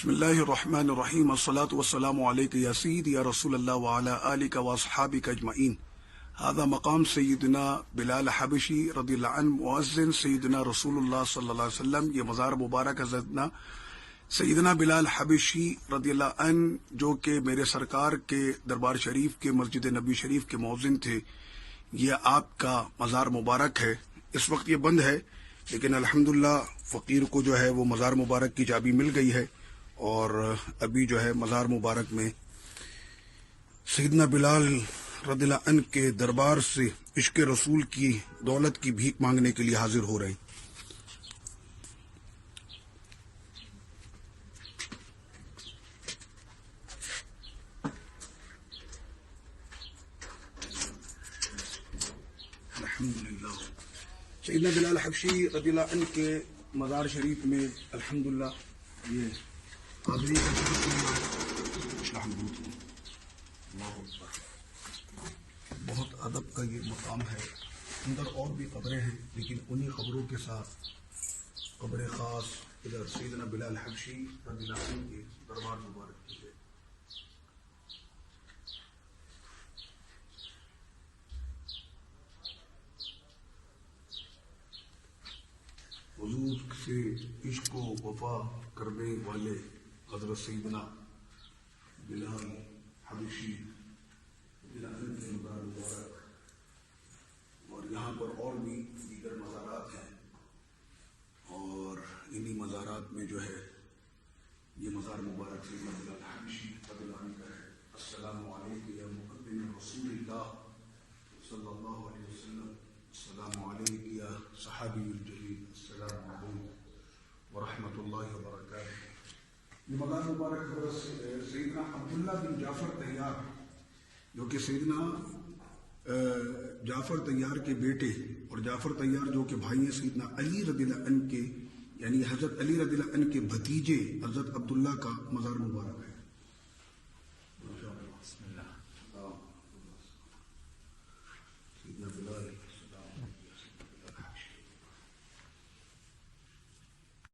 بسم اللہ الرحمن الرحیم الصلاۃ والسلام علیک یا سید یا رسول اللہ وعلی آلک واصحابک اجمعین. هذا مقام سیدنا بلال حبشی رضی اللہ عنہ مؤذن سیدنا رسول اللہ صلی اللہ علیہ وسلم. یہ مزار مبارک حضرت سیدنا بلال حبشی رضی اللہ عنہ جو کہ میرے سرکار کے دربار شریف کے مسجد نبی شریف کے مؤذن تھے. یہ آپ کا مزار مبارک ہے. اس وقت یہ بند ہے لیکن الحمدللہ فقیر کو جو ہے وہ مزار مبارک کی چابی مل گئی ہے اور ابھی جو ہے مزار مبارک میں سیدنا بلال رضی اللہ عنہ کے دربار سے عشق رسول کی دولت کی بھیک مانگنے کے لیے حاضر ہو رہے ہیں. الحمدللہ سیدنا بلال حبشی رضی اللہ عنہ کے مزار شریف میں الحمدللہ یہ حاضری بہت ادب کا یہ مقام ہے. اندر اور بھی قبریں ہیں لیکن انہی قبروں کے ساتھ قبر خاص ادھر سیدنا بلال حبشی رضی اللہ عنہ کے دربار مبارک کی ہے. حضور سے عشق و وفا کرنے والے حضرت سیدنا بلال حبشی مبارک اور یہاں پر اور بھی دیگر مزارات ہیں اور انہی مزارات میں جو ہے یہ مزار مبارک سیدنا بلال حبشی رضی اللہ عنہ کا ہے. السلام علیکم یا مقدم رسول اللہ صلی اللہ علیہ وسلم. السلام علیکم یا صحابی الجلیل. السلام علیکم ورحمۃ اللہ وبرکاتہ. یہ مزار مبارک حضرت سیدنا عبداللہ بن جعفر طیار جو کہ سیدنا جعفر طیار کے بیٹے اور جعفر طیار جو کہ بھائی ہیں سیدنا علی رضی اللہ عنہ کے یعنی حضرت علی رضی اللہ عنہ کے بھتیجے حضرت عبداللہ کا مزار مبارک ہے.